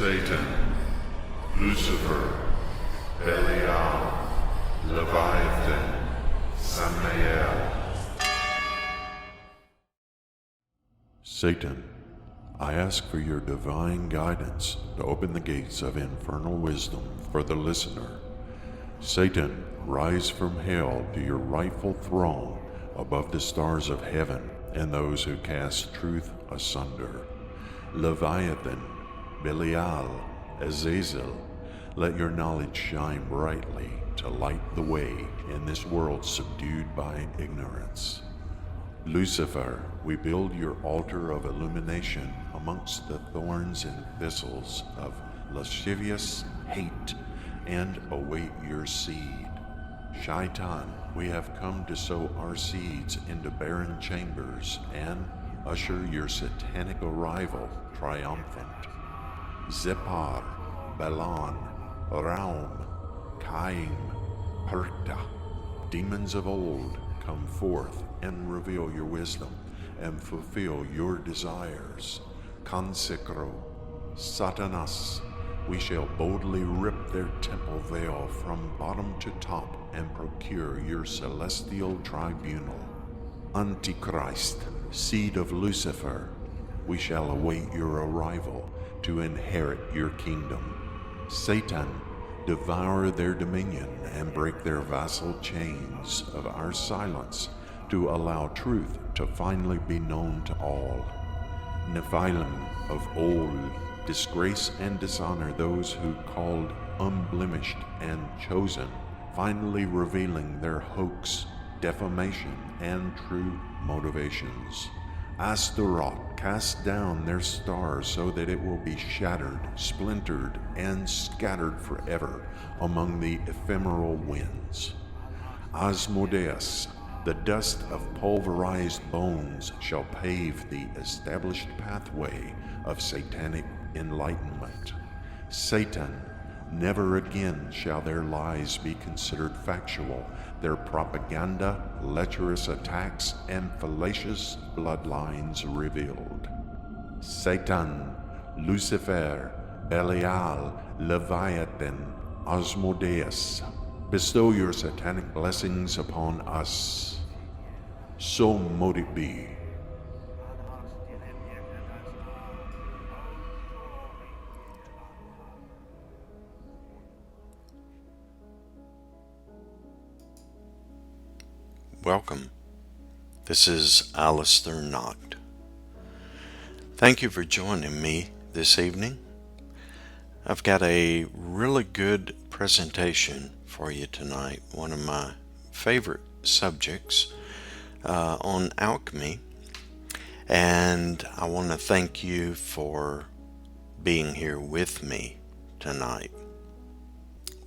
Satan, Lucifer, Belial, Leviathan, Samael. Satan, I ask for your divine guidance to open the gates of infernal wisdom for the listener. Satan, rise from hell to your rightful throne above the stars of heaven and those who cast truth asunder. Leviathan, Belial, Azazel, let your knowledge shine brightly to light the way in this world subdued by ignorance. Lucifer, we build your altar of illumination amongst the thorns and thistles of lascivious hate and await your seed. Shaitan, we have come to sow our seeds into barren chambers and usher your satanic arrival triumphant. Zepar, Balan, Raum, Caim, Perta, demons of old, come forth and reveal your wisdom and fulfill your desires. Consecro, Satanas, we shall boldly rip their temple veil from bottom to top and procure your celestial tribunal. Antichrist, seed of Lucifer, we shall await your arrival to inherit your kingdom. Satan, devour their dominion and break their vassal chains of our silence to allow truth to finally be known to all. Nephilim of old, disgrace and dishonor those who called unblemished and chosen, finally revealing their hoax, defamation, and true motivations. Astaroth, cast down their stars so that it will be shattered, splintered, and scattered forever among the ephemeral winds. Asmodeus, the dust of pulverized bones shall pave the established pathway of satanic enlightenment. Satan, never again shall their lies be considered factual, their propaganda, lecherous attacks, and fallacious bloodlines revealed. Satan, Lucifer, Belial, Leviathan, Asmodeus, bestow your satanic blessings upon us. So mote it be. Welcome. This is Aleister Noct. Thank you for joining me this evening. I've got a really good presentation for you tonight, one of my favorite subjects on alchemy, and I want to thank you for being here with me tonight.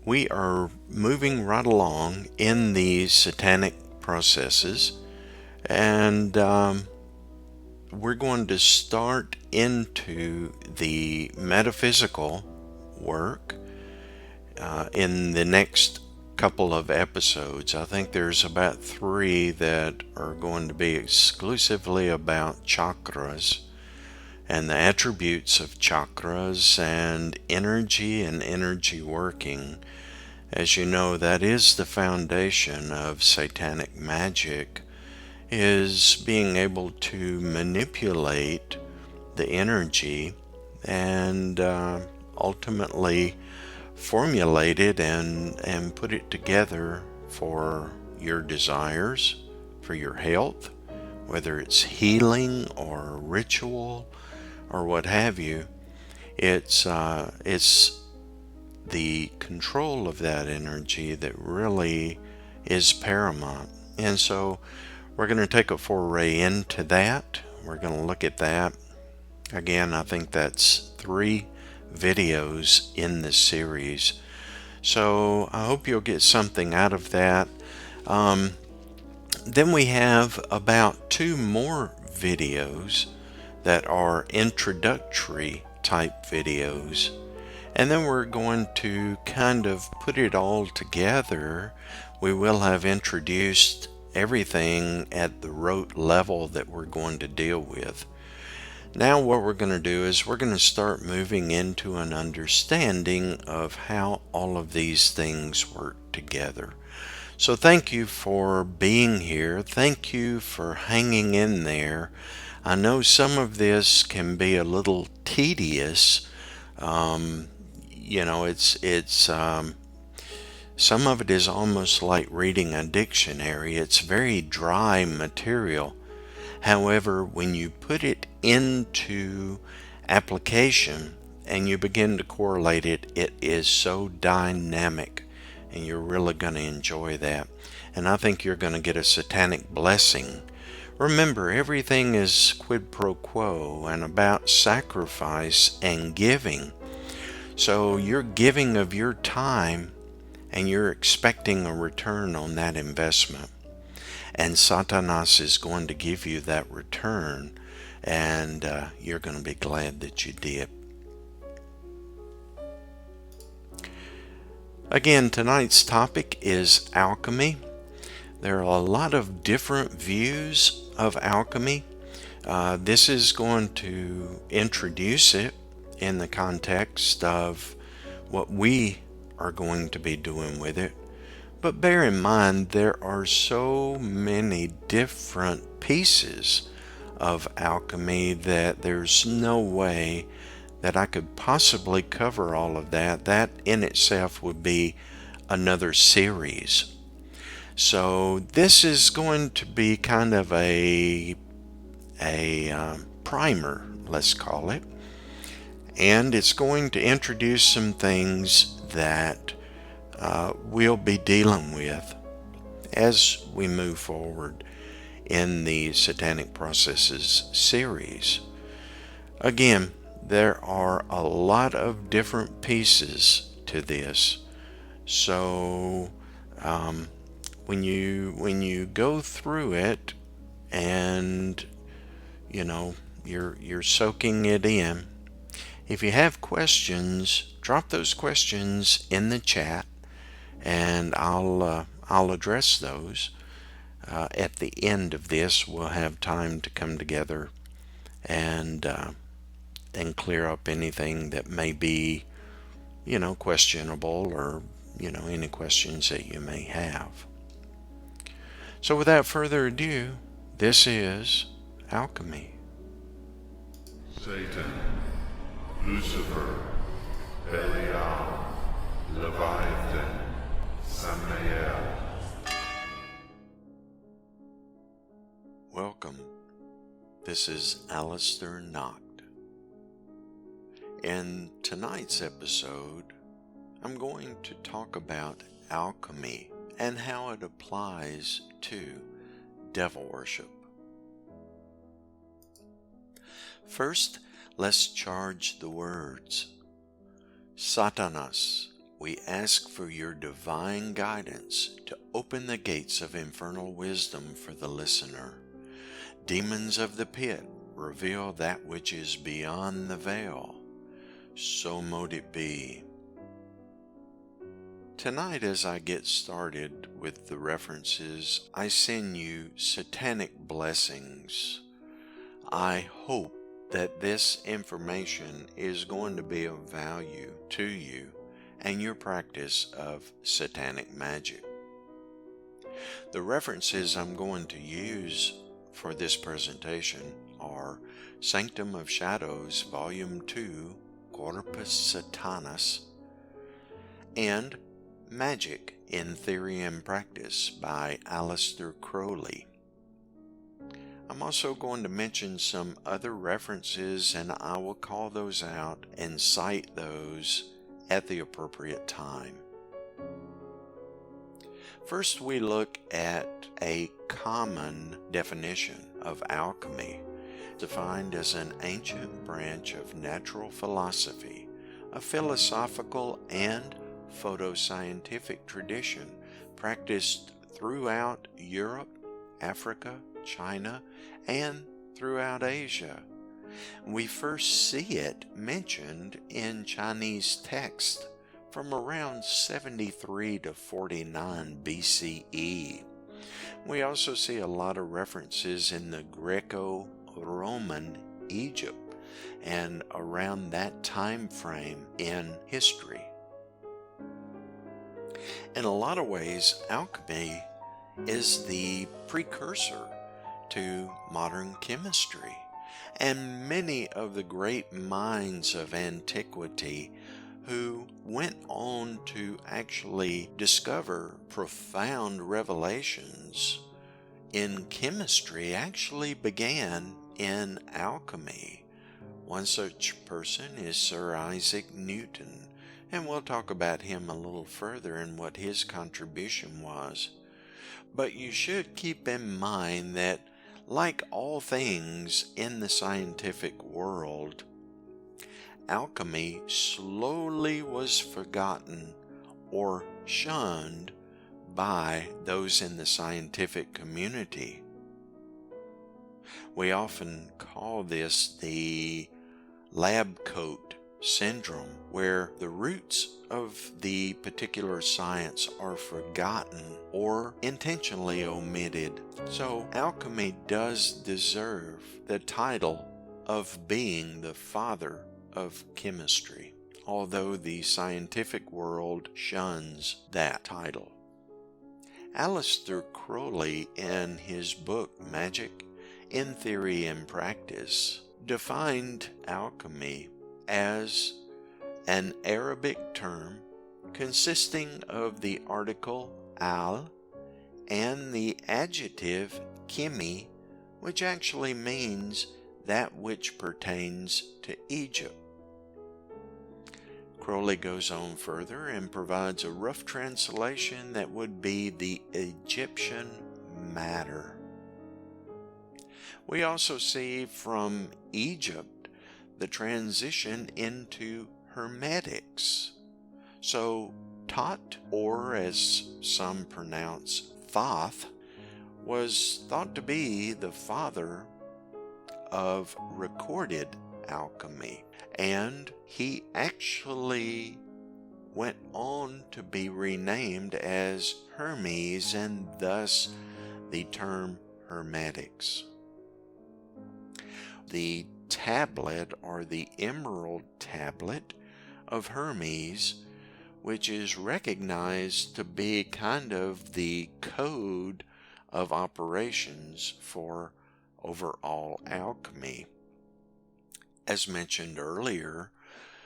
We are moving right along in the satanic processes, and we're going to start into the metaphysical work in the next couple of episodes. I think there's about 3 that are going to be exclusively about chakras and the attributes of chakras and energy working. As you know, that is the foundation of satanic magic, is being able to manipulate the energy and ultimately formulate it and put it together for your desires, for your health, whether it's healing or ritual or what have you. It's the control of that energy that really is paramount. And so we're going to take a foray into that. We're going to look at that. Again, I think that's 3 videos in this series. So I hope you'll get something out of that. Then we have about 2 more videos that are introductory type videos. And then we're going to kind of put it all together. We will have introduced everything at the rote level that we're going to deal with. Now what we're going to do is we're going to start moving into an understanding of how all of these things work together. So thank you for being here. Thank you for hanging in there. I know some of this can be a little tedious. Some of it is almost like reading a dictionary. It's very dry material. However, when you put it into application and you begin to correlate it, it is so dynamic, and you're really going to enjoy that. And I think you're going to get a satanic blessing. Remember, everything is quid pro quo and about sacrifice and giving. So you're giving of your time and you're expecting a return on that investment. And Satanas is going to give you that return, and you're going to be glad that you did. Again, tonight's topic is alchemy. There are a lot of different views of alchemy. This is going to introduce it in the context of what we are going to be doing with it. But bear in mind, there are so many different pieces of alchemy that there's no way that I could possibly cover all of that. That in itself would be another series. So this is going to be kind of a primer, let's call it. And it's going to introduce some things that we'll be dealing with as we move forward in the Satanic Processes series. Again, there are a lot of different pieces to this. So when you go through it and you're soaking it in, if you have questions, drop those questions in the chat, and I'll address those. At the end of this, we'll have time to come together and clear up anything that may be, questionable, or any questions that you may have. So without further ado, this is Alchemy. Satan, Lucifer, Belial, Leviathan, Samael. Welcome. This is Aleister Noct. In tonight's episode, I'm going to talk about alchemy and how it applies to devil worship. First, let's charge the words. Satanas, we ask for your divine guidance to open the gates of infernal wisdom for the listener. Demons of the pit, reveal that which is beyond the veil. So mote it be. Tonight, as I get started with the references, I send you satanic blessings. I hope that this information is going to be of value to you and your practice of satanic magic. The references I'm going to use for this presentation are Sanctum of Shadows, Volume 2, Corpus Satanas, and Magic in Theory and Practice by Aleister Crowley. I'm also going to mention some other references, and I will call those out and cite those at the appropriate time. First, we look at a common definition of alchemy, defined as an ancient branch of natural philosophy, a philosophical and photoscientific tradition practiced throughout Europe, Africa, China, and throughout Asia. We first see it mentioned in Chinese text from around 73 to 49 BCE. We also see a lot of references in the Greco-Roman Egypt. and around that time frame in history. In a lot of ways, alchemy is the precursor to modern chemistry, and many of the great minds of antiquity who went on to actually discover profound revelations in chemistry actually began in alchemy. One such person is Sir Isaac Newton, and we'll talk about him a little further and what his contribution was. But you should keep in mind that, like all things in the scientific world, alchemy slowly was forgotten or shunned by those in the scientific community. We often call this the lab coat syndrome, where the roots of the particular science are forgotten or intentionally omitted. So alchemy does deserve the title of being the father of chemistry, although the scientific world shuns that title. Aleister Crowley, in his book Magic in Theory and Practice, defined alchemy as an Arabic term consisting of the article al and the adjective chemi, which actually means that which pertains to Egypt. Crowley goes on further and provides a rough translation that would be the Egyptian matter. We also see from Egypt the transition into Hermetics. So Tot, or as some pronounce Thoth, was thought to be the father of recorded alchemy, and he actually went on to be renamed as Hermes, and thus the term Hermetics. The tablet, or the emerald tablet of Hermes, which is recognized to be kind of the code of operations for overall alchemy. As mentioned earlier,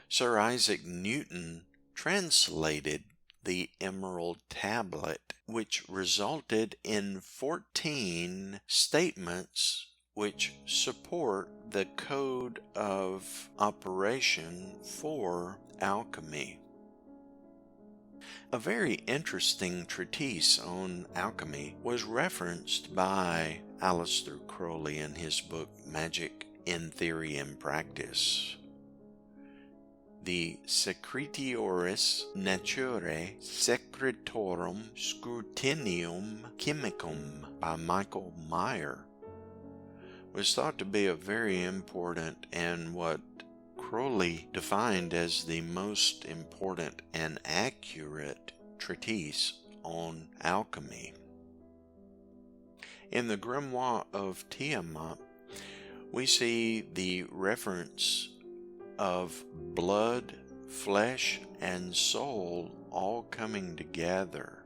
Sir Isaac Newton translated the emerald tablet, which resulted in 14 statements which support the code of operation for alchemy. A very interesting treatise on alchemy was referenced by Aleister Crowley in his book Magic in Theory and Practice. The Secretioris Naturae Secretorum Scrutinium Chemicum by Michael Meyer was thought to be a very important and what Crowley defined as the most important and accurate treatise on alchemy. In the Grimoire of Tiamat, we see the reference of blood, flesh, and soul all coming together,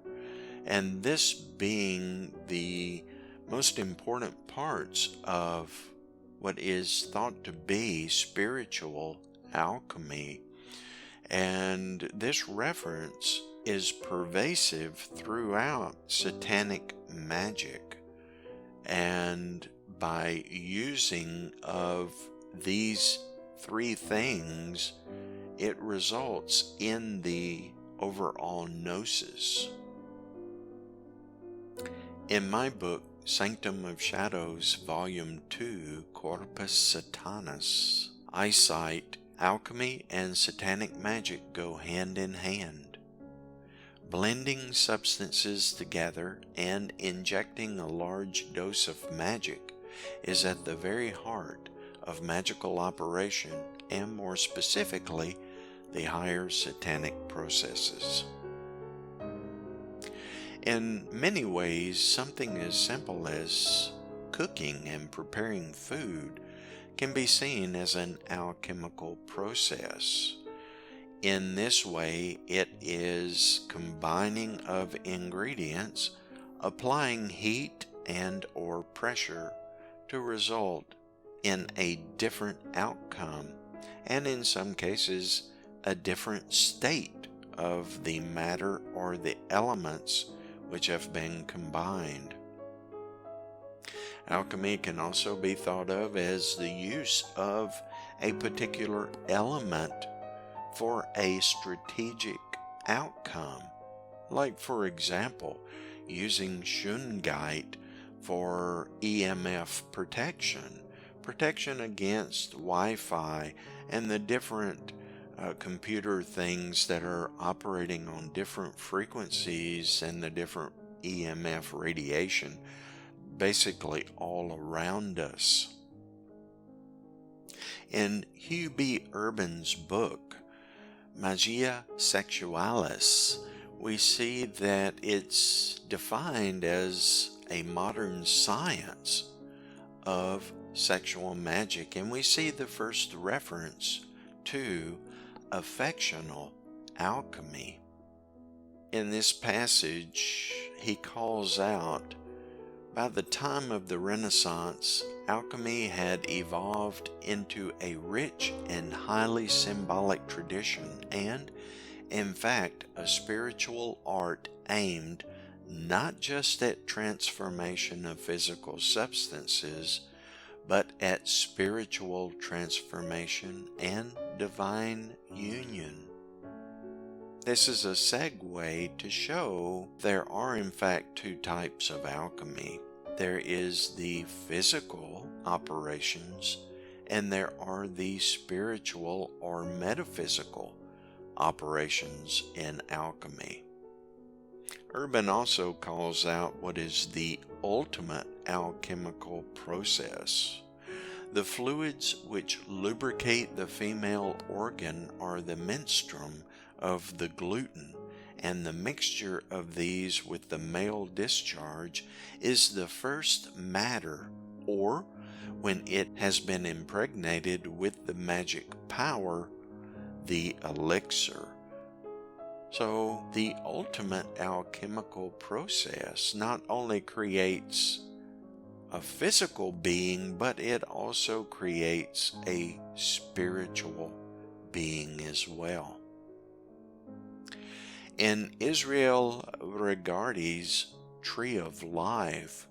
and this being the most important parts of what is thought to be spiritual alchemy. And this reference is pervasive throughout Satanic magic. And by using of these three things, it results in the overall gnosis. In my book, Sanctum of Shadows, Volume 2, Corpus Satanas, I cite alchemy and satanic magic go hand in hand. Blending substances together and injecting a large dose of magic is at the very heart of magical operation, and more specifically, the higher satanic processes. In many ways, something as simple as cooking and preparing food can be seen as an alchemical process. In this way, it is combining of ingredients, applying heat and or pressure to result in a different outcome, and in some cases, a different state of the matter or the elements which have been combined. Alchemy can also be thought of as the use of a particular element for a strategic outcome, like for example, using shungite for EMF protection against Wi-Fi and the different computer things that are operating on different frequencies and the different EMF radiation basically all around us. In Hugh B. Urban's book, Magia Sexualis, we see that it's defined as a modern science of sexual magic, and we see the first reference to affectional alchemy. In this passage, he calls out, by the time of the Renaissance, alchemy had evolved into a rich and highly symbolic tradition and, in fact, a spiritual art aimed not just at transformation of physical substances, but at spiritual transformation and divine union. This is a segue to show there are in fact two types of alchemy. There is the physical operations, and there are the spiritual or metaphysical operations in alchemy. Urban also calls out what is the ultimate alchemical process. The fluids which lubricate the female organ are the menstruum of the gluten, and the mixture of these with the male discharge is the first matter, or, when it has been impregnated with the magic power, the elixir. So the ultimate alchemical process not only creates a physical being, but it also creates a spiritual being as well. In Israel Regardie's Tree of Life,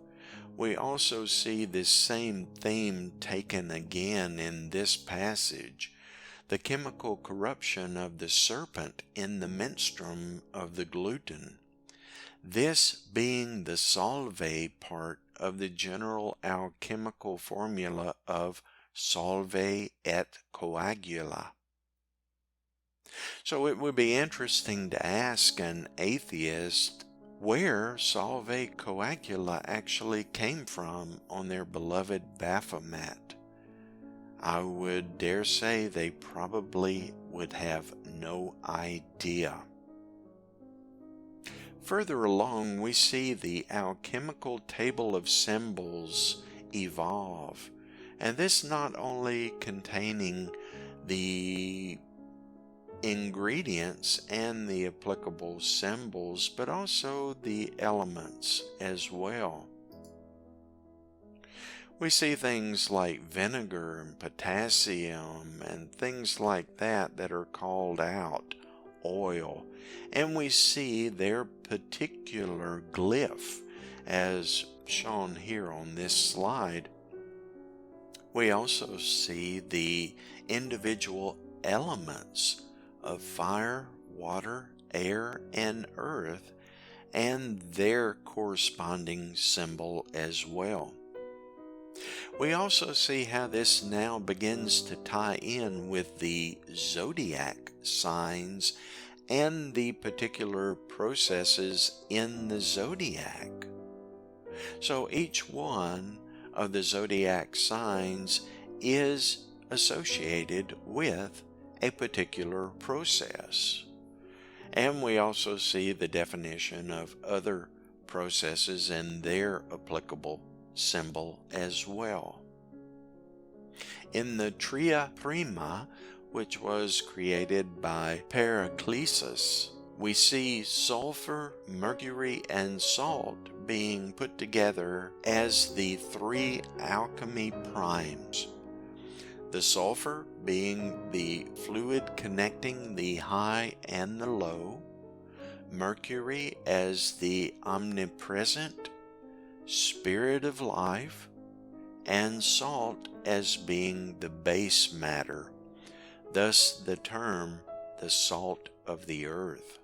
we also see this same theme taken again in this passage, the chemical corruption of the serpent in the menstruum of the gluten. This being the solve part of the general alchemical formula of solve et coagula. So it would be interesting to ask an atheist where solve coagula actually came from on their beloved Baphomet. I would dare say they probably would have no idea. Further along, we see the alchemical table of symbols evolve, and this not only containing the ingredients and the applicable symbols, but also the elements as well. We see things like vinegar and potassium and things like that are called out, oil, and we see their particular glyph as shown here on this slide. We also see the individual elements of fire, water, air, and earth, and their corresponding symbol as well. We also see how this now begins to tie in with the zodiac signs and the particular processes in the zodiac. So each one of the zodiac signs is associated with a particular process. And we also see the definition of other processes and their applicable symbol as well. In the Tria Prima, which was created by Paracelsus, we see sulfur, mercury, and salt being put together as the three alchemy primes. The sulfur being the fluid connecting the high and the low, mercury as the omnipresent spirit of life, and salt as being the base matter, thus the term the salt of the earth.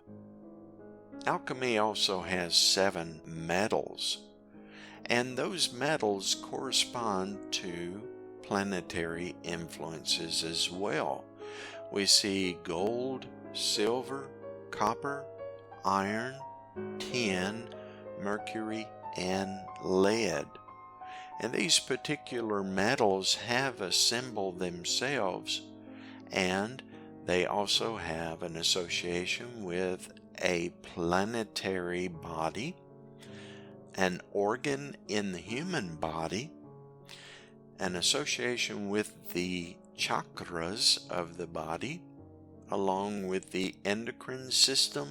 Alchemy also has 7 metals, and those metals correspond to planetary influences as well. We see gold, silver, copper, iron, tin, mercury, and lead. And these particular metals have a symbol themselves, and they also have an association with a planetary body, an organ in the human body, an association with the chakras of the body, along with the endocrine system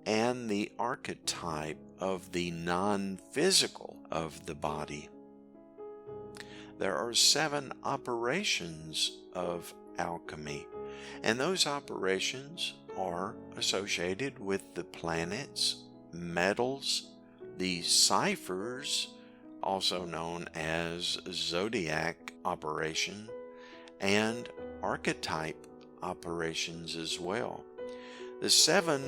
and the archetype of the non-physical of the body. There are 7 operations of alchemy, and those operations are associated with the planets, metals, the ciphers, also known as zodiac operation, and archetype operations as well. The 7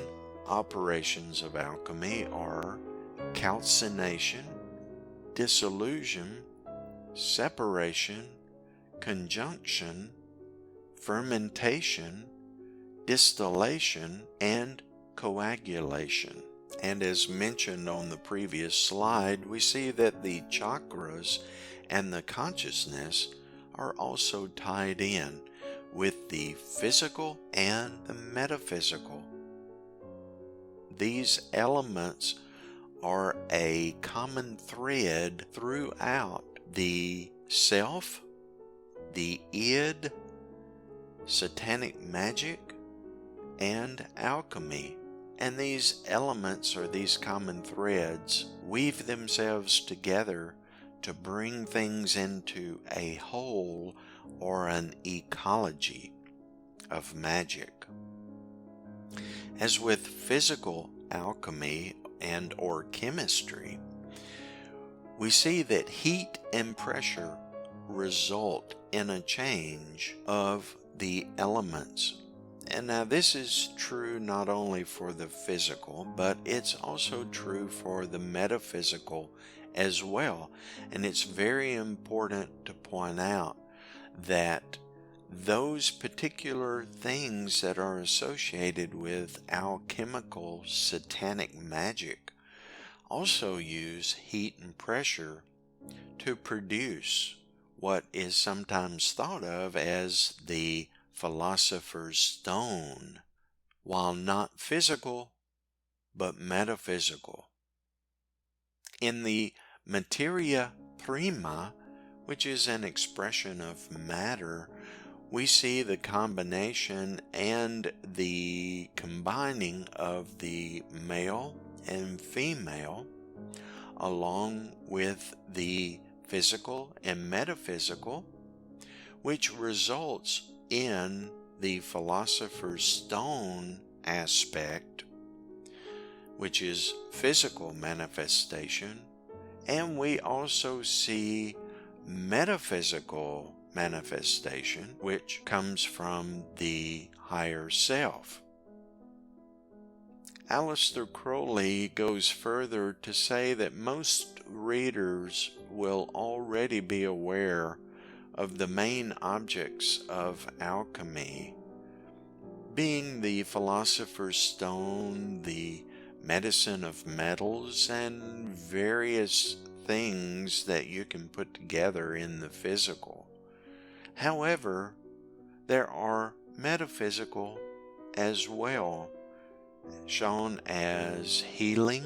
operations of alchemy are calcination, dissolution, separation, conjunction, fermentation, distillation, and coagulation. And as mentioned on the previous slide, we see that the chakras and the consciousness are also tied in with the physical and the metaphysical. These elements are a common thread throughout the self, the id, satanic magic, and alchemy. And these elements, or these common threads, weave themselves together to bring things into a whole or an ecology of magic. As with physical alchemy and or chemistry, we see that heat and pressure result in a change of the elements. And now this is true not only for the physical, but it's also true for the metaphysical as well. And it's very important to point out that those particular things that are associated with alchemical satanic magic also use heat and pressure to produce what is sometimes thought of as the philosopher's stone, while not physical but metaphysical. In the materia prima, which is an expression of matter, we see the combination and the combining of the male and female, along with the physical and metaphysical, which results in the philosopher's stone aspect, which is physical manifestation, and we also see metaphysical manifestation, which comes from the higher self. Aleister Crowley goes further to say that most readers will already be aware of the main objects of alchemy, being the philosopher's stone, the medicine of metals, and various things that you can put together in the physical. However, there are metaphysical as well, shown as healing,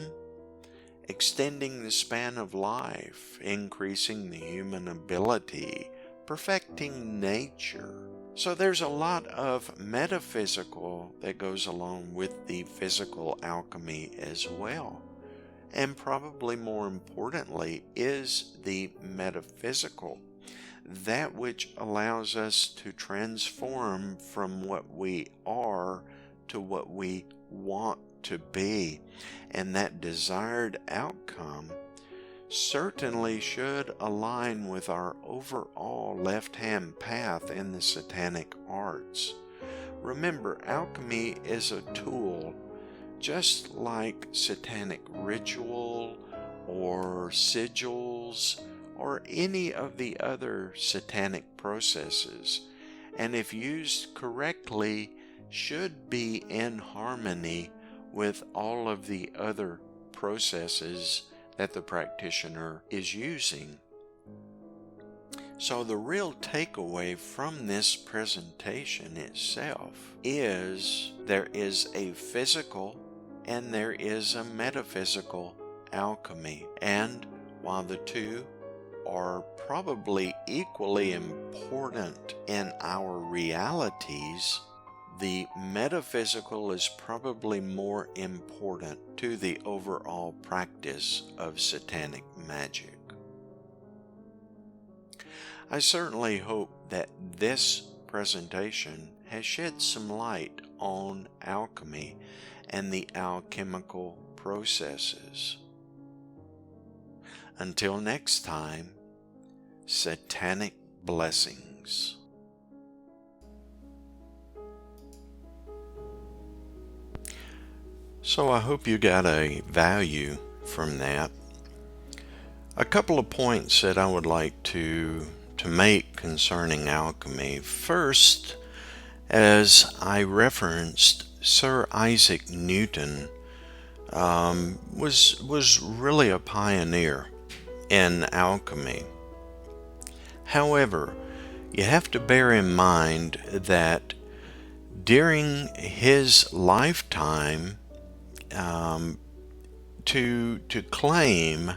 extending the span of life, increasing the human ability, perfecting nature. So there's a lot of metaphysical that goes along with the physical alchemy as well. And probably more importantly is the metaphysical, that which allows us to transform from what we are to what we want to be. And that desired outcome certainly should align with our overall left-hand path in the Satanic arts. Remember, alchemy is a tool, just like Satanic ritual or sigils or any of the other Satanic processes, and if used correctly, should be in harmony with all of the other processes that the practitioner is using. So the real takeaway from this presentation itself is there is a physical and there is a metaphysical alchemy, and while the two are probably equally important in our realities, the metaphysical is probably more important to the overall practice of Satanic magic. I certainly hope that this presentation has shed some light on alchemy and the alchemical processes. Until next time, Satanic blessings. So I hope you got a value from that. A couple of points that I would like to make concerning alchemy. First, as I referenced, Sir Isaac Newton was really a pioneer in alchemy. However, you have to bear in mind that during his lifetime, to claim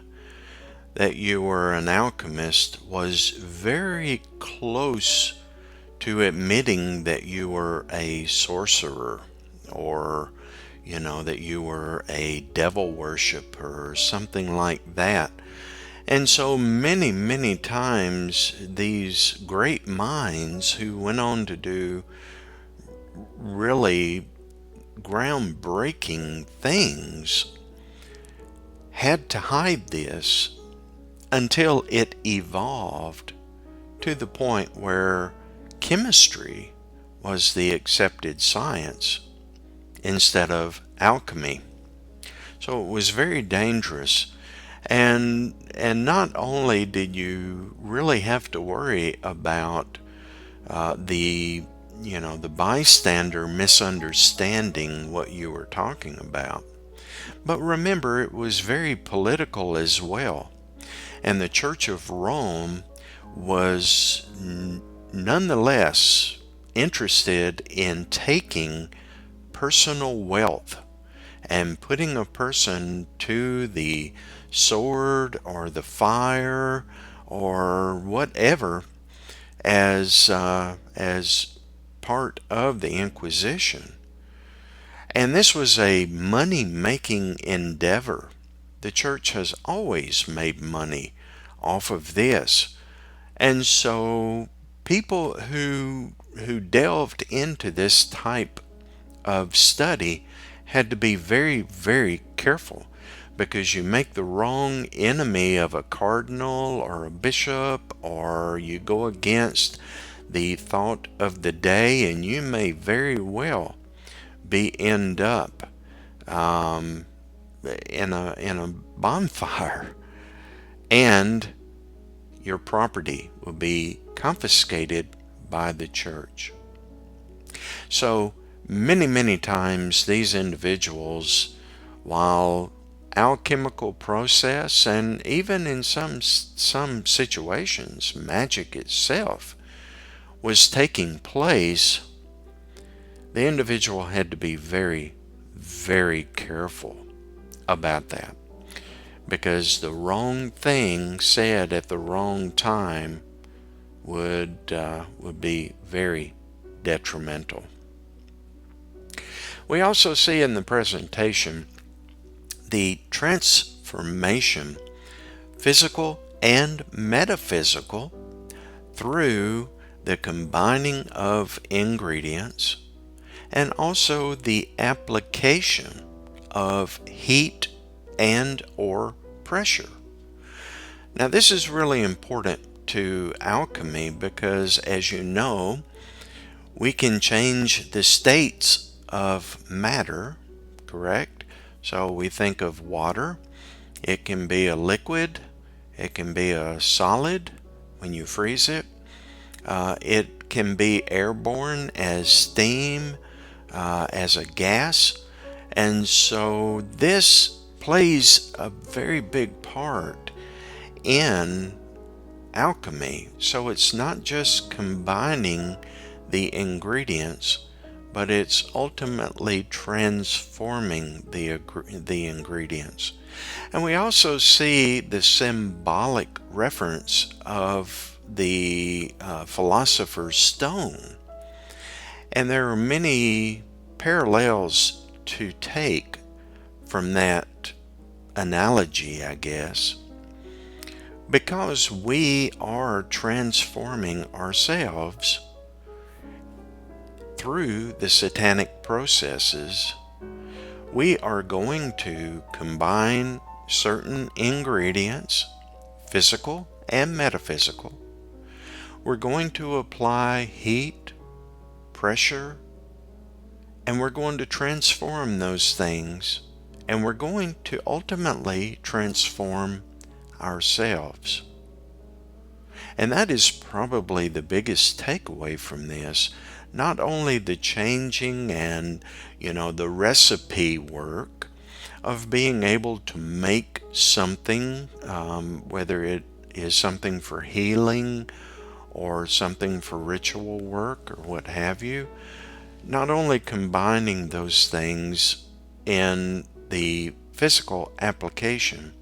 that you were an alchemist was very close to admitting that you were a sorcerer, or that you were a devil worshiper or something like that. And so many times these great minds who went on to do really groundbreaking things had to hide this until it evolved to the point where chemistry was the accepted science instead of alchemy. So it was very dangerous. And not only did you really have to worry about the bystander misunderstanding what you were talking about, but remember, it was very political as well. And the Church of Rome was nonetheless interested in taking personal wealth and putting a person to the sword or the fire or whatever as part of the Inquisition. And this was a money-making endeavor. The church has always made money off of this. And so people who delved into this type of study had to be very, very careful, because you make the wrong enemy of a cardinal or a bishop, or you go against the thought of the day, and you may very well end up in a bonfire, and your property will be confiscated by the church. So many times these individuals, while alchemical process and even in some situations magic itself was taking place, the individual had to be very, very careful about that, because the wrong thing said at the wrong time would be very detrimental. We also see in the presentation the transformation, physical and metaphysical, through the combining of ingredients, and also the application of heat and or pressure. Now, this is really important to alchemy because, as you know, we can change the states of matter, correct? So we think of water. It can be a liquid. It can be a solid when you freeze it. It can be airborne as steam, as a gas. And so this plays a very big part in alchemy. So it's not just combining the ingredients, but it's ultimately transforming the ingredients. And we also see the symbolic reference of the philosopher's stone. And there are many parallels to take from that analogy, I guess, because we are transforming ourselves through the satanic processes. We are going to combine certain ingredients, physical and metaphysical. We're going to apply heat, pressure, and we're going to transform those things, and we're going to ultimately transform ourselves. And that is probably the biggest takeaway from this. Not only the changing and, the recipe work of being able to make something, whether it is something for healing or something for ritual work or what have you, not only combining those things in the physical application,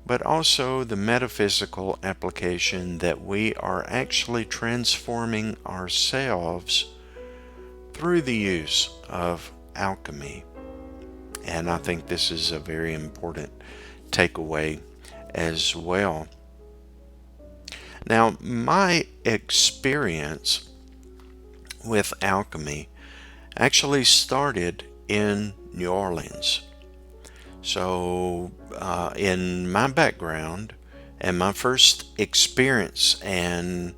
but also the metaphysical application that we are actually transforming ourselves through the use of alchemy. And I think this is a very important takeaway as well. Now, my experience with alchemy actually started in New Orleans. So in my background and my first experience and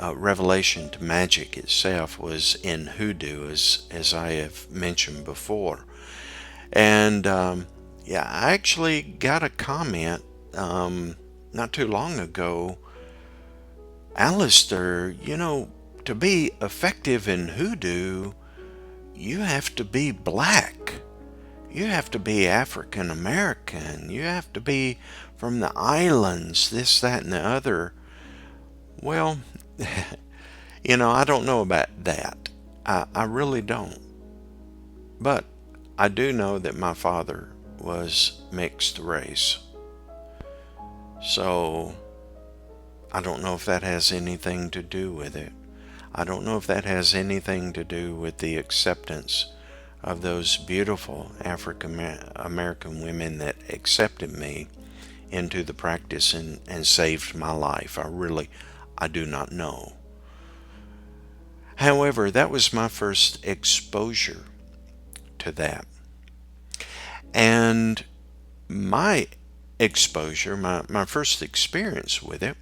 revelation to magic itself was in hoodoo, as I have mentioned before. And I actually got a comment not too long ago, Aleister, to be effective in hoodoo, you have to be black. You have to be African American. You have to be from the islands, this, that, and the other. Well, I don't know about that. I really don't. But I do know that my father was mixed race. So I don't know if that has anything to do with it. I don't know if that has anything to do with the acceptance of those beautiful African American women that accepted me into the practice and saved my life. I do not know. However, that was my first exposure to that. And my exposure, my first experience with it,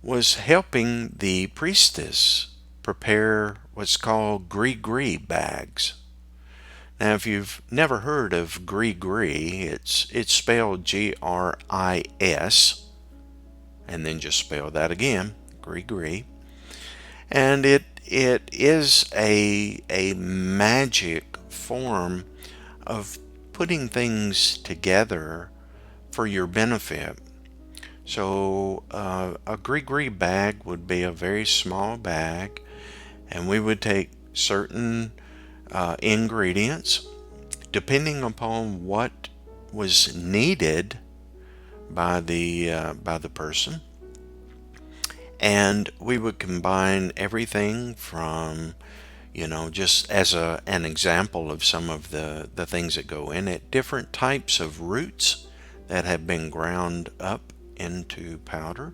was helping the priestess prepare what's called gris-gris bags. Now, if you've never heard of gris-gris, it's spelled Gris, and then just spell that again, gris-gris. And it is a magic form of putting things together for your benefit. So a gris-gris bag would be a very small bag, and we would take certain ingredients depending upon what was needed by the person, And we would combine everything from, just as an example of some of the things that go in it, different types of roots that have been ground up into powder,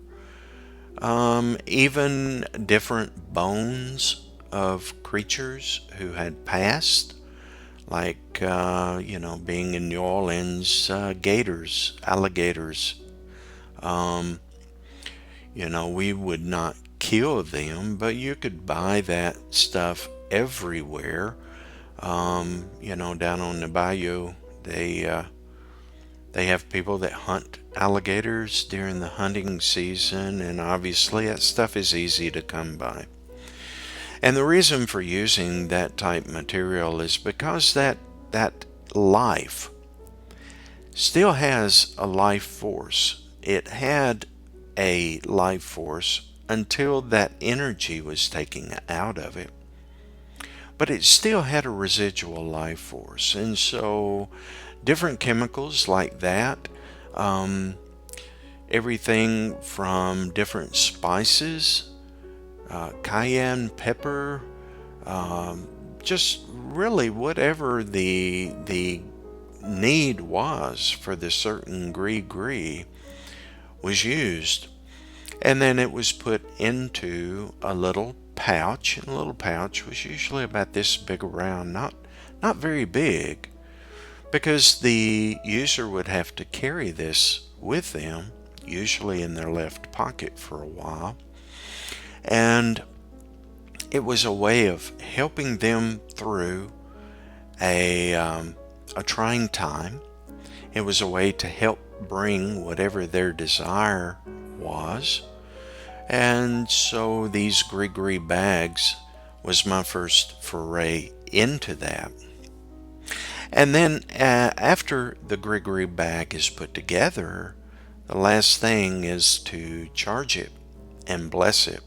even different bones of creatures who had passed, like, being in New Orleans, gators, alligators. We would not kill them, but you could buy that stuff everywhere. Down on the bayou, they have people that hunt alligators during the hunting season, and obviously that stuff is easy to come by. And the reason for using that type material is because that life still has a life force. It had a life force until that energy was taken out of it, but it still had a residual life force. And so different chemicals like that, everything from different spices, cayenne pepper, just really whatever the need was for the certain gree was used. And then it was put into a little pouch, and a little pouch was usually about this big around, not very big, because the user would have to carry this with them, usually in their left pocket for a while. And it was a way of helping them through a trying time. It was a way to help bring whatever their desire was. And so these gree bags was my first foray into that. And then after the gree bag is put together, the last thing is to charge it and bless it.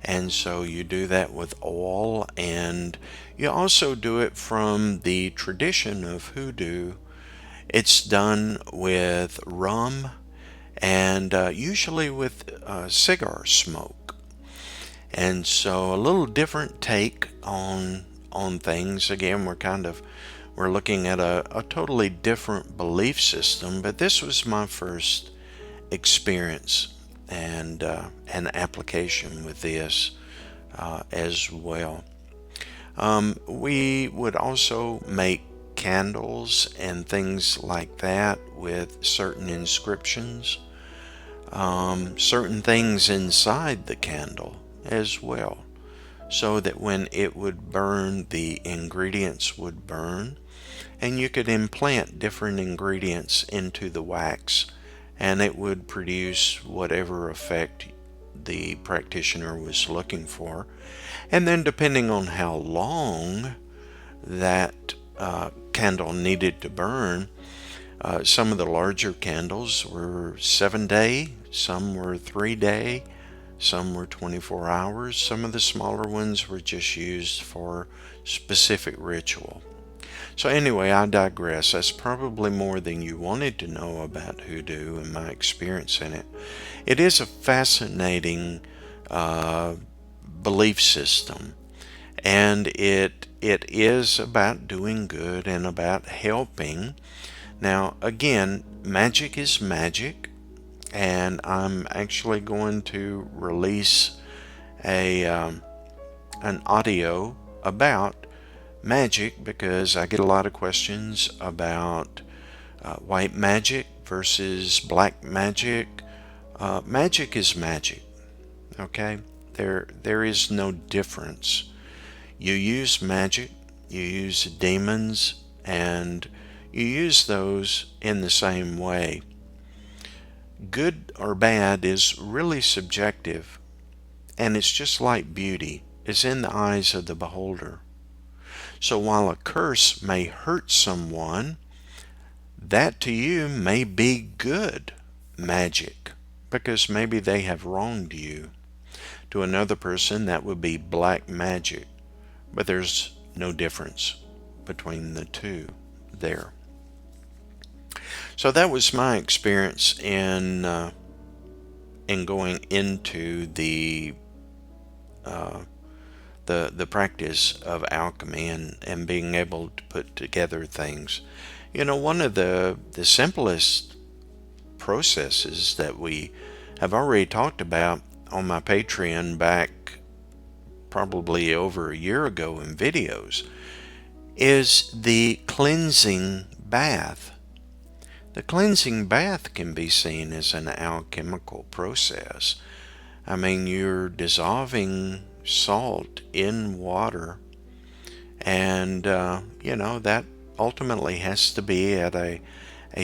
And so you do that with oil, and you also do it from the tradition of hoodoo. It's done with rum and usually with cigar smoke. And so a little different take on things. Again, we're looking at a totally different belief system, but this was my first experience and an application with this as well. We would also make candles and things like that with certain inscriptions, certain things inside the candle as well, so that when it would burn, the ingredients would burn, and you could implant different ingredients into the wax, and it would produce whatever effect the practitioner was looking for. And then depending on how long that candle needed to burn, some of the larger candles were 7-day, some were 3-day, some were 24 hours. Some of the smaller ones were just used for specific ritual. So anyway, I digress. That's probably more than you wanted to know about hoodoo and my experience in it. It is a fascinating belief system, and it is about doing good and about helping. Now, again, magic is magic, and I'm actually going to release an audio about magic, because I get a lot of questions about white magic versus black magic. Magic is magic, okay? There is no difference. You use magic, you use demons, and you use those in the same way. Good or bad is really subjective, and it's just like beauty. It's in the eyes of the beholder. So while a curse may hurt someone, that to you may be good magic, because maybe they have wronged you. To another person, that would be black magic, but there's no difference between the two there. So that was my experience in in going into the practice of alchemy and being able to put together things. One of the simplest processes that we have already talked about on my Patreon back probably over a year ago in videos is the cleansing bath. The cleansing bath can be seen as an alchemical process. I mean, you're dissolving salt in water, and that ultimately has to be at a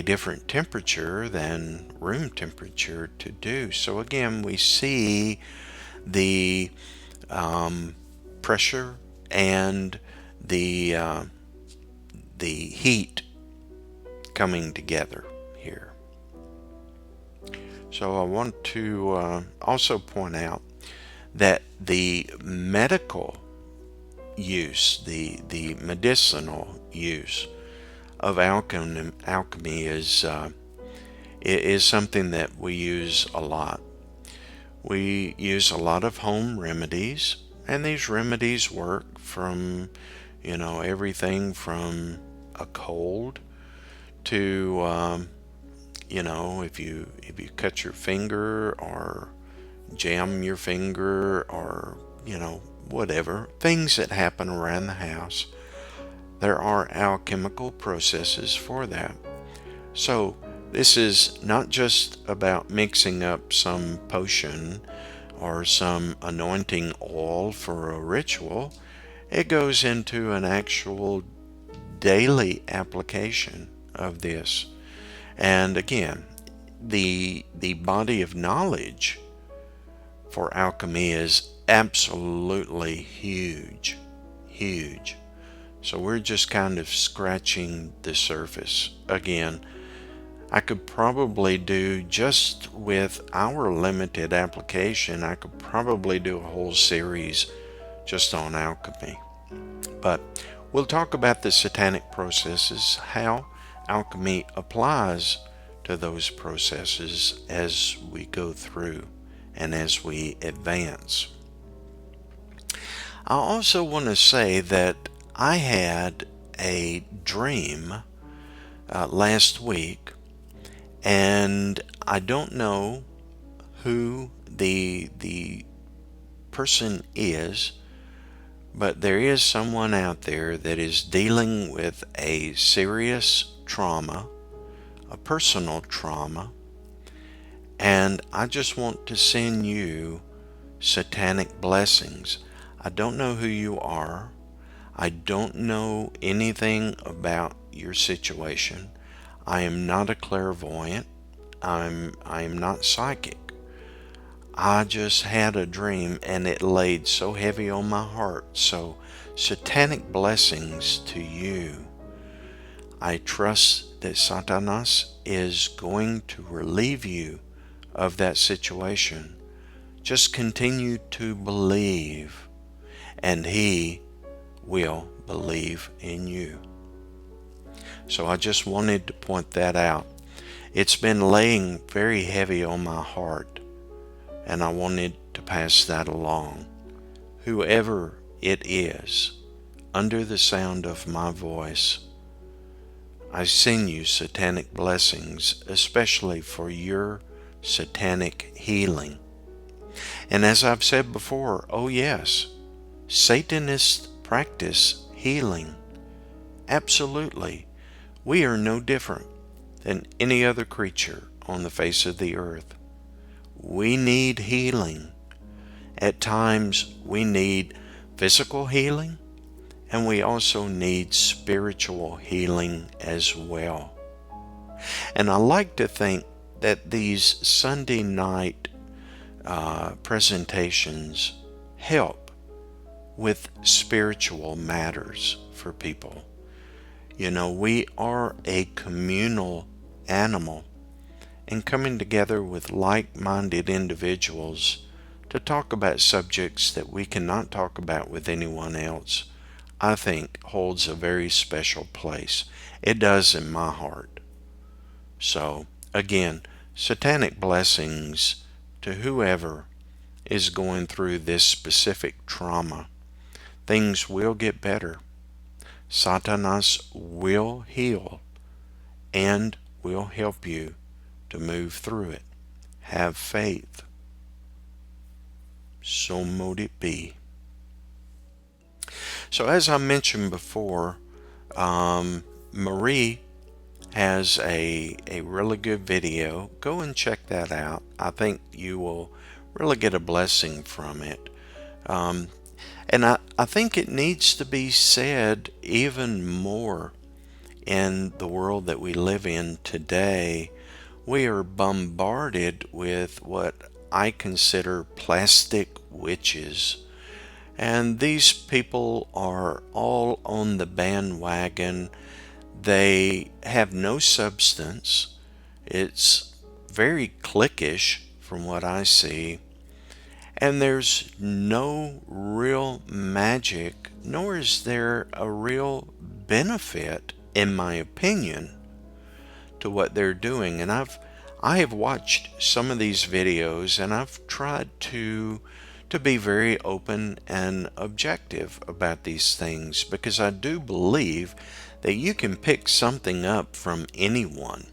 different temperature than room temperature to do. So again, we see the pressure and the heat coming together here. So I want to also point out that the medical use, the medicinal use of alchemy is something that we use a lot. We use a lot of home remedies, and these remedies work from everything from a cold to if you cut your finger or jam your finger or whatever things that happen around the house, there are alchemical processes for that. So this is not just about mixing up some potion or some anointing oil for a ritual. It goes into an actual daily application of this. And again, the body of knowledge for alchemy is absolutely huge. So we're just kind of scratching the surface. Again, I could probably do, just with our limited application, I could probably do a whole series just on alchemy. But we'll talk about the satanic processes, how alchemy applies to those processes as we go through and as we advance. I also want to say that I had a dream last week, and I don't know who the person is, but there is someone out there that is dealing with a serious trauma, a personal trauma, and I just want to send you satanic blessings. I don't know who you are. I don't know anything about your situation. I am not a clairvoyant. I am not psychic. I just had a dream and it laid so heavy on my heart. So satanic blessings to you. I trust that Satanas is going to relieve you of that situation. Just continue to believe, and he will believe in you. So I just wanted to point that out. It's been laying very heavy on my heart, and I wanted to pass that along. Whoever it is, under the sound of my voice, I send you satanic blessings, especially for your satanic healing. And as I've said before, oh yes, Satanists practice healing. Absolutely. We are no different than any other creature on the face of the earth. We need healing. At times we need physical healing, and we also need spiritual healing as well. And I like to think that these Sunday night presentations help with spiritual matters for people. We are a communal animal, and coming together with like-minded individuals to talk about subjects that we cannot talk about with anyone else, I think holds a very special place. It does in my heart. So, again, satanic blessings to whoever is going through this specific trauma. Things will get better. Satanas will heal and will help you to move through it. Have faith. So mote it be. So as I mentioned before, Marie has a really good video. Go and check that out. I think you will really get a blessing from it. And I think it needs to be said even more in the world that we live in today. We are bombarded with what I consider plastic witches. And these people are all on the bandwagon. They have no substance. It's very cliquish from what I see. And there's no real magic, nor is there a real benefit, in my opinion, to what they're doing. And I have watched some of these videos, and I've tried to be very open and objective about these things, because I do believe that you can pick something up from anyone.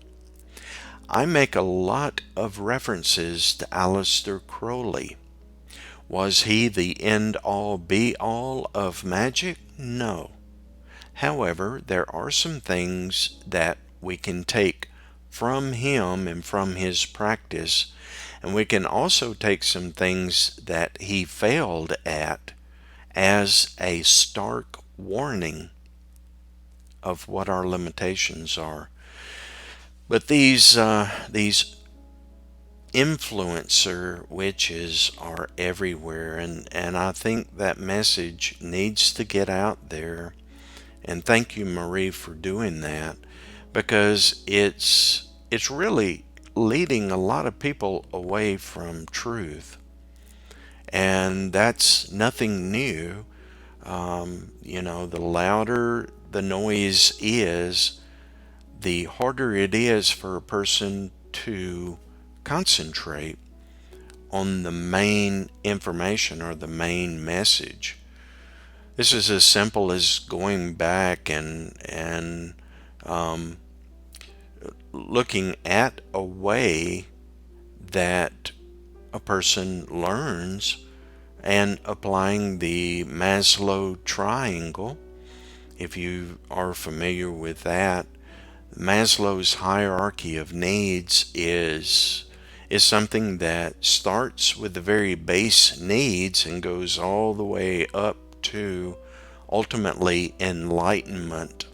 I make a lot of references to Aleister Crowley. Was he the end-all, be-all of magic? No. However, there are some things that we can take from him and from his practice, and we can also take some things that he failed at as a stark warning of what our limitations are. But these influencer witches are everywhere, and I think that message needs to get out there. And thank you, Marie, for doing that, because it's really leading a lot of people away from truth, and that's nothing new. The louder the noise is, the harder it is for a person to concentrate on the main information or the main message. This is as simple as going back and looking at a way that a person learns and applying the Maslow triangle. If you are familiar with that, Maslow's hierarchy of needs is something that starts with the very base needs and goes all the way up to ultimately enlightenment.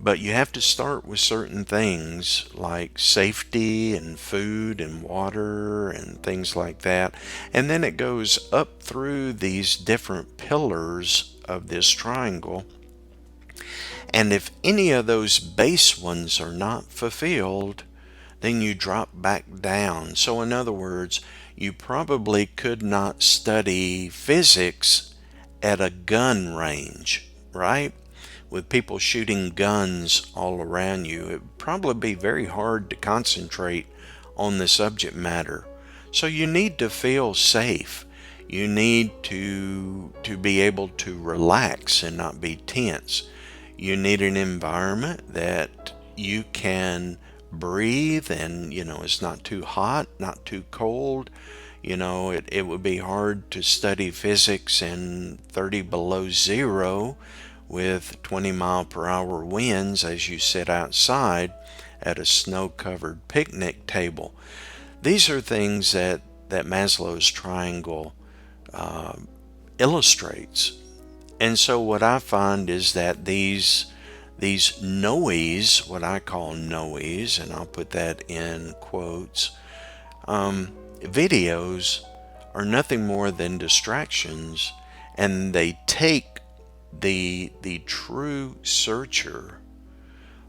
But you have to start with certain things like safety and food and water and things like that. And then it goes up through these different pillars of this triangle. And if any of those base ones are not fulfilled, then you drop back down. So in other words, you probably could not study physics at a gun range, right? With people shooting guns all around you, it would probably be very hard to concentrate on the subject matter. So you need to feel safe. You need to be able to relax and not be tense. You need an environment that you can breathe and, it's not too hot, not too cold. It would be hard to study physics in 30 below zero with 20 mile per hour winds as you sit outside at a snow-covered picnic table. These are things that Maslow's triangle illustrates. And so what I find is that these noise, what I call noise, and I'll put that in quotes, videos are nothing more than distractions, and they take the true searcher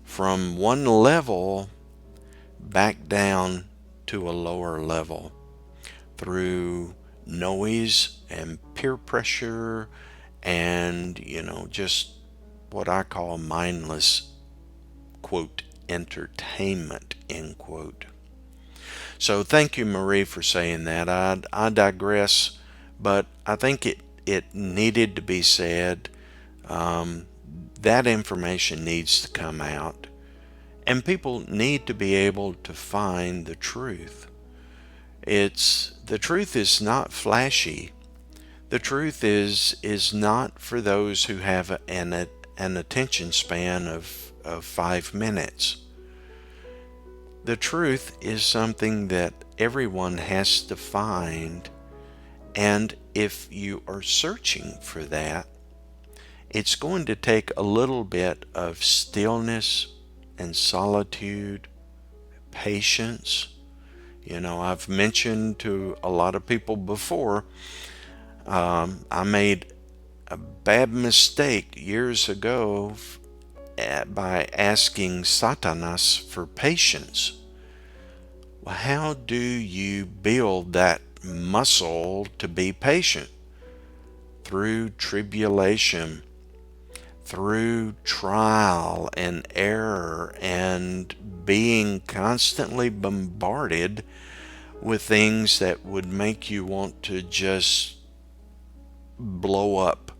from one level back down to a lower level through noise and peer pressure and just what I call mindless, quote, entertainment, end quote. So thank you, Marie, for saying that. I digress, but I think it needed to be said. That information needs to come out, and people need to be able to find the truth. The truth is not flashy. The truth is not for those who have an attention span of 5 minutes. The truth is something that everyone has to find, and if you are searching for that, it's going to take a little bit of stillness and solitude, patience. I've mentioned to a lot of people before, I made a bad mistake years ago by asking Satanas for patience. Well, how do you build that muscle to be patient? Through tribulation, through trial and error, and being constantly bombarded with things that would make you want to just blow up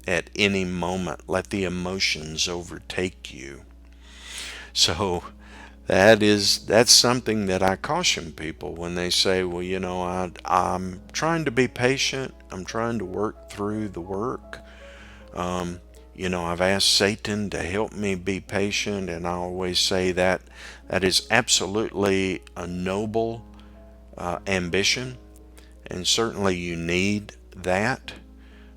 at any moment. Let the emotions overtake you. So that's something that I caution people when they say, well, I'm trying to be patient. I'm trying to work through the work. I've asked Satan to help me be patient, and I always say that is absolutely a noble ambition, and certainly you need that.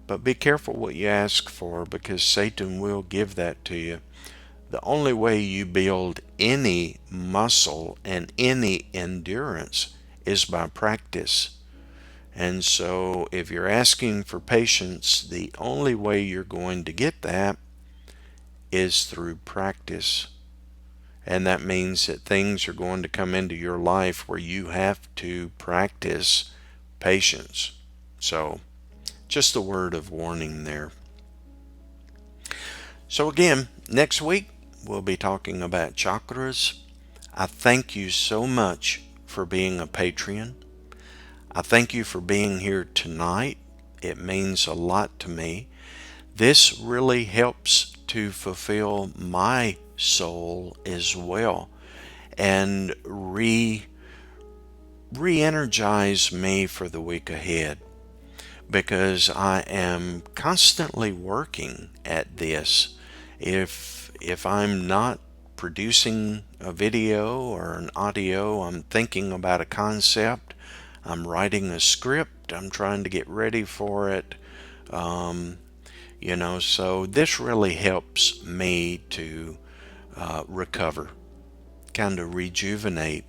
But be careful what you ask for, because Satan will give that to you. The only way you build any muscle and any endurance is by practice. And so if you're asking for patience, the only way you're going to get that is through practice. And that means that things are going to come into your life where you have to practice patience. So just a word of warning there. So again, next week we'll be talking about chakras. I thank you so much for being a Patreon. I thank you for being here tonight. It means a lot to me. This really helps to fulfill my soul as well, and re-energize me for the week ahead, because I am constantly working at this. If I'm not producing a video or an audio, I'm thinking about a concept, I'm writing a script, I'm trying to get ready for it. So this really helps me to recover, kind of rejuvenate,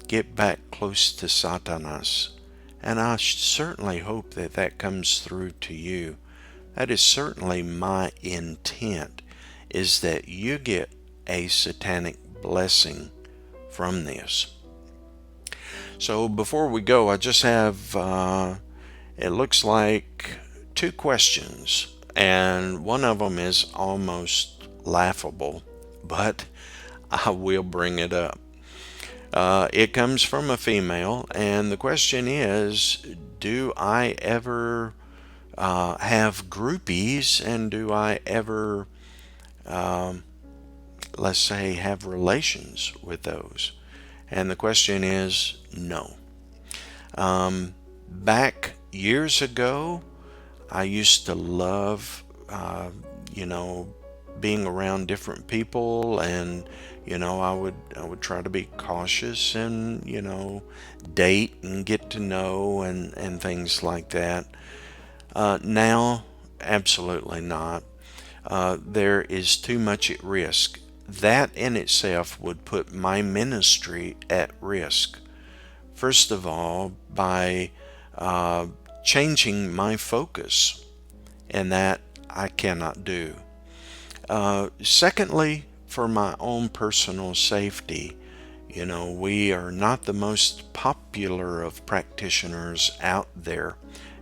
get back close to Satanas. And I certainly hope that that comes through to you. That is certainly my intent, is that you get a satanic blessing from this. So before we go, I just have, it looks like 2 questions. And one of them is almost laughable, but I will bring it up. It comes from a female, and the question is, do I ever have groupies, and do I ever, let's say, have relations with those? And the question is no. Back years ago, I used to love, being around different people, and I would try to be cautious and date and get to know and things like that. Now, absolutely not. There is too much at risk. That in itself would put my ministry at risk. First of all, by changing my focus, and that I cannot do. Secondly, for my own personal safety, we are not the most popular of practitioners out there,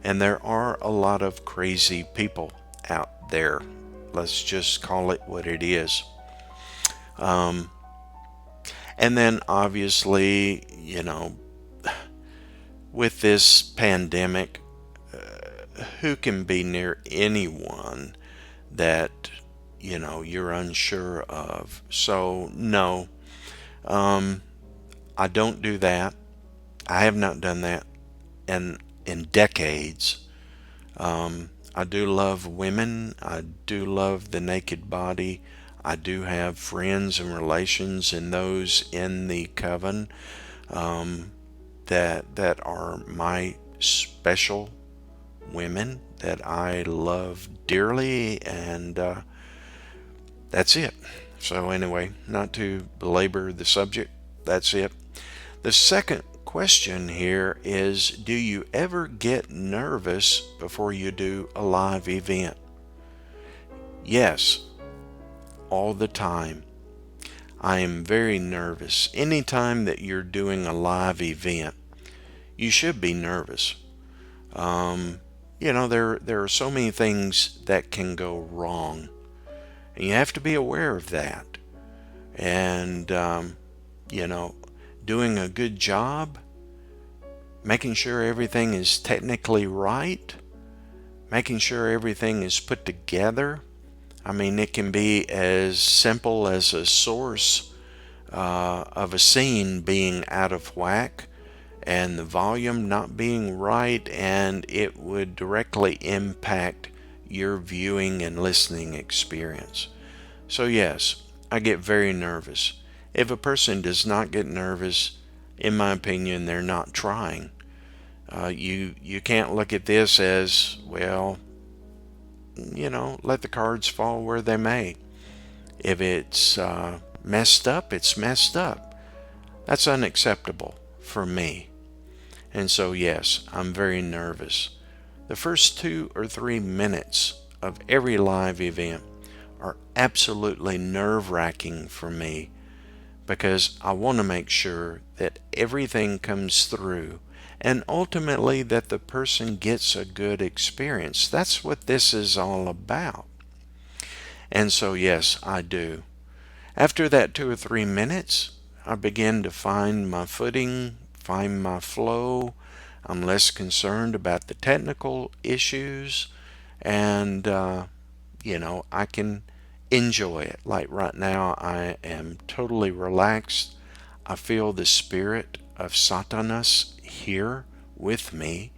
and there are a lot of crazy people out there. Let's just call it what it is. And then obviously, with this pandemic, who can be near anyone that you're unsure of? So no, I don't do that. I have not done that in decades. I do love women. I do love the naked body. I do have friends and relations and those in the coven that are my special women that I love dearly, and that's it. So anyway, not to belabor the subject, that's it. The second question here is, do you ever get nervous before you do a live event? Yes, all the time. I am very nervous. Anytime that you're doing a live event, you should be nervous. There are so many things that can go wrong, and you have to be aware of that. And, doing a good job, making sure everything is technically right, making sure everything is put together. I mean, it can be as simple as a source of a scene being out of whack and the volume not being right, and it would directly impact your viewing and listening experience. So yes, I get very nervous. If a person does not get nervous, in my opinion, they're not trying. You can't look at this as, well, let the cards fall where they may. If it's messed up, it's messed up. That's unacceptable for me. And so yes, I'm very nervous. The first 2 or 3 minutes of every live event are absolutely nerve-wracking for me, because I want to make sure that everything comes through and ultimately that the person gets a good experience. That's what this is all about. And so yes, I do. After that 2 or 3 minutes, I begin to find my footing, find my flow. I'm less concerned about the technical issues, and I can enjoy it. Like right now, I am totally relaxed. I feel the spirit of Satanas here with me,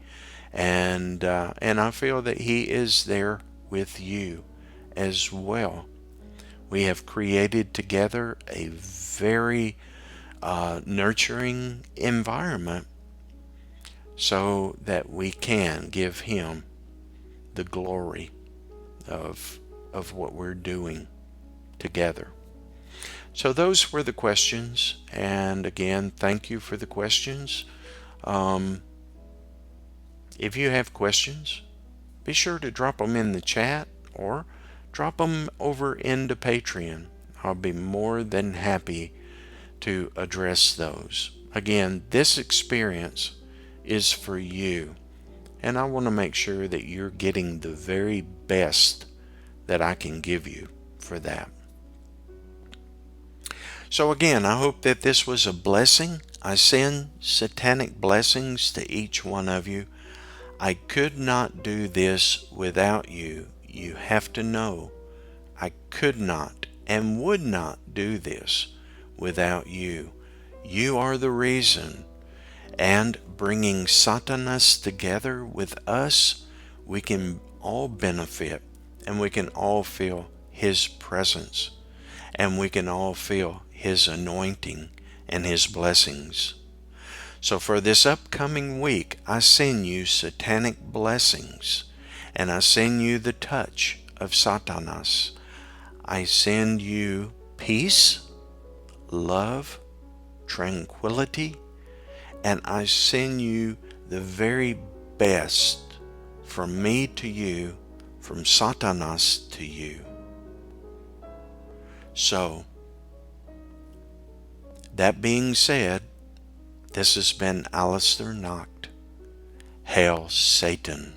and I feel that he is there with you as well. We have created together a very nurturing environment so that we can give him the glory of what we're doing together. So those were the questions, and again, thank you for the questions. If you have questions, be sure to drop them in the chat or drop them over into Patreon. I'll be more than happy to address those. Again, this experience is for you, and I want to make sure that you're getting the very best that I can give you for that. So again, I hope that this was a blessing. I send satanic blessings to each one of you. I could not do this without you. You have to know I could not and would not do this without you. You are the reason. And bringing Satanas together with us, we can all benefit, and we can all feel his presence, and we can all feel his anointing and his blessings. So for this upcoming week, I send you satanic blessings, and I send you the touch of Satanas. I send you peace, love, tranquility, and I send you the very best from me to you, from Satanas to you. So, that being said, this has been Aleister Nacht. Hail Satan.